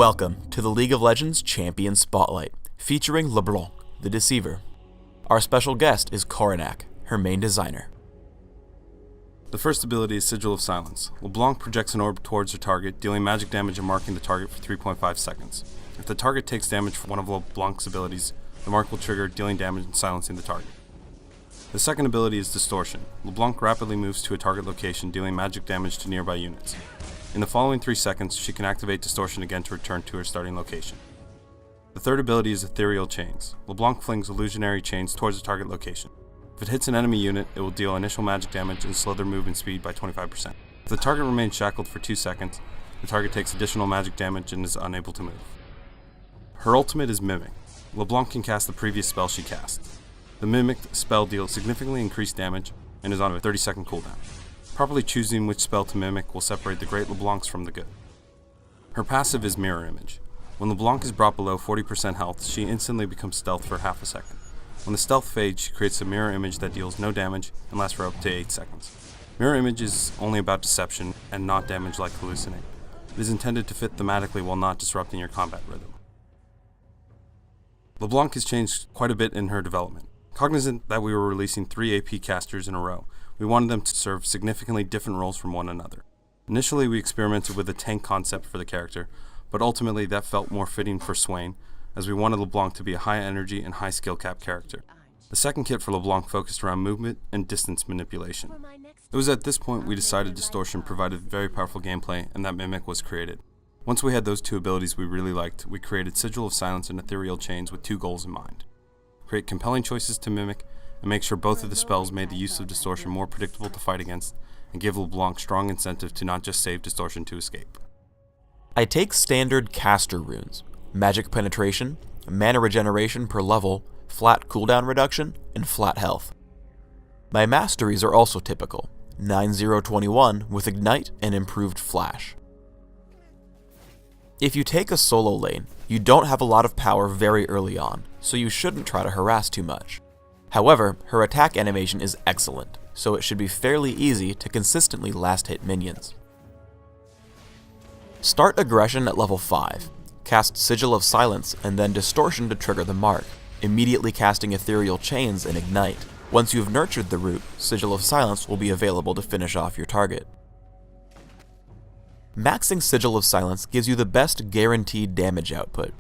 Welcome to the League of Legends Champion Spotlight, featuring LeBlanc, the Deceiver. Our special guest is Coronac, her main designer. The first ability is Sigil of Silence. LeBlanc projects an orb towards her target, dealing magic damage and marking the target for 3.5 seconds. If the target takes damage from one of LeBlanc's abilities, the mark will trigger, dealing damage and silencing the target. The second ability is Distortion. LeBlanc rapidly moves to a target location, dealing magic damage to nearby units. In the following 3 seconds, she can activate Distortion again to return to her starting location. The third ability is Ethereal Chains. LeBlanc flings illusionary chains towards the target location. If it hits an enemy unit, it will deal initial magic damage and slow their movement speed by 25%. If the target remains shackled for 2 seconds, the target takes additional magic damage and is unable to move. Her ultimate is Mimic. LeBlanc can cast the previous spell she cast. The Mimic spell deals significantly increased damage and is on a 30-second cooldown. Properly choosing which spell to mimic will separate the great LeBlancs from the good. Her passive is Mirror Image. When LeBlanc is brought below 40% health, she instantly becomes stealth for half a second. When the stealth fades, she creates a mirror image that deals no damage and lasts for up to 8 seconds. Mirror Image is only about deception and not damage like Hallucinate. It is intended to fit thematically while not disrupting your combat rhythm. LeBlanc has changed quite a bit in her development. Cognizant that we were releasing 3 AP casters in a row, we wanted them to serve significantly different roles from one another. Initially, we experimented with a tank concept for the character, but ultimately that felt more fitting for Swain, as we wanted LeBlanc to be a high energy and high skill cap character. The second kit for LeBlanc focused around movement and distance manipulation. It was at this point we decided Distortion provided very powerful gameplay and that Mimic was created. Once we had those 2 abilities we really liked, we created Sigil of Silence and Ethereal Chains with 2 goals in mind. Create compelling choices to mimic, and make sure both of the spells made the use of Distortion more predictable to fight against, and give LeBlanc strong incentive to not just save Distortion to escape. I take standard caster runes, magic penetration, mana regeneration per level, flat cooldown reduction, and flat health. My masteries are also typical, 9-0-21 with ignite and improved flash. If you take a solo lane, you don't have a lot of power very early on, so you shouldn't try to harass too much. However, her attack animation is excellent, so it should be fairly easy to consistently last hit minions. Start aggression at level 5, cast Sigil of Silence and then Distortion to trigger the mark, immediately casting Ethereal Chains and ignite. Once you've nurtured the root, Sigil of Silence will be available to finish off your target. Maxing Sigil of Silence gives you the best guaranteed damage output.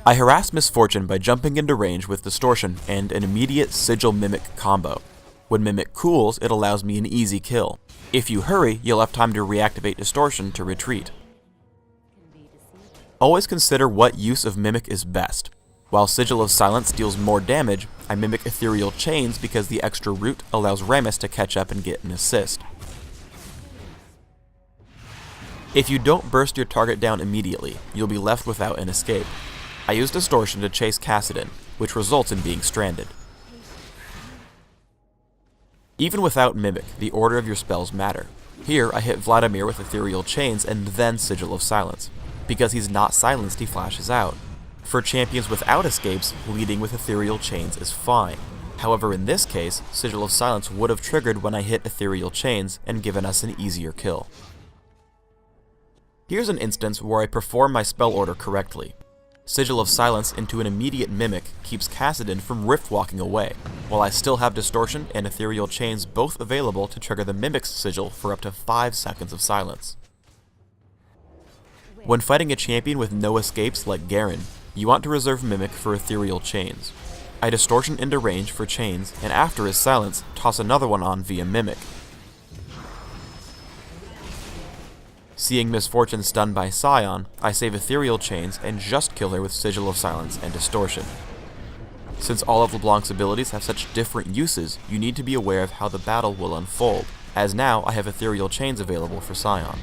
I harass Misfortune by jumping into range with Distortion and an immediate Sigil Mimic combo. When Mimic cools, it allows me an easy kill. If you hurry, you'll have time to reactivate Distortion to retreat. Always consider what use of Mimic is best. While Sigil of Silence deals more damage, I mimic Ethereal Chains because the extra root allows Rammus to catch up and get an assist. If you don't burst your target down immediately, you'll be left without an escape. I use Distortion to chase Kassadin, which results in being stranded. Even without Mimic, the order of your spells matter. Here, I hit Vladimir with Ethereal Chains and then Sigil of Silence. Because he's not silenced, he flashes out. For champions without escapes, leading with Ethereal Chains is fine. However, in this case, Sigil of Silence would have triggered when I hit Ethereal Chains and given us an easier kill. Here's an instance where I perform my spell order correctly. Sigil of Silence into an immediate Mimic keeps Kassadin from rift walking away, while I still have Distortion and Ethereal Chains both available to trigger the Mimic's Sigil for up to 5 seconds of silence. When fighting a champion with no escapes like Garen, you want to reserve Mimic for Ethereal Chains. I Distortion into range for Chains, and after his silence, toss another one on via Mimic. Seeing Misfortune stunned by Scion, I save Ethereal Chains and just kill her with Sigil of Silence and Distortion. Since all of LeBlanc's abilities have such different uses, you need to be aware of how the battle will unfold, as now I have Ethereal Chains available for Scion.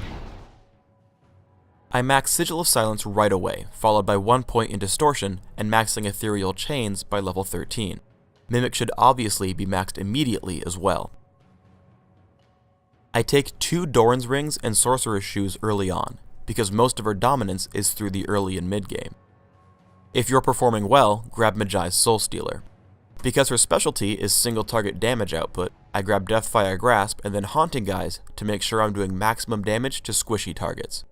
I max Sigil of Silence right away, followed by 1 point in Distortion, and maxing Ethereal Chains by level 13. Mimic should obviously be maxed immediately as well. I take 2 Doran's Rings and Sorcerer's Shoes early on, because most of her dominance is through the early and mid game. If you're performing well, grab Mejai's Soul Stealer. Because her specialty is single target damage output, I grab Deathfire Grasp and then Haunting Guise to make sure I'm doing maximum damage to squishy targets.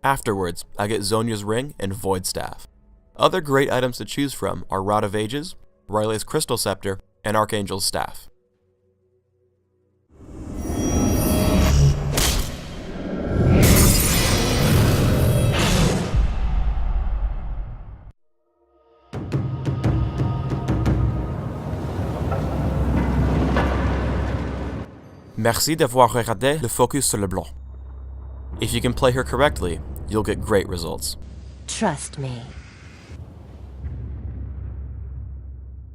Afterwards, I get Zonia's Ring and Void Staff. Other great items to choose from are Rod of Ages, Riley's Crystal Scepter, and Archangel's Staff. Merci d'avoir regardé le focus sur LeBlanc. If you can play her correctly, you'll get great results. Trust me.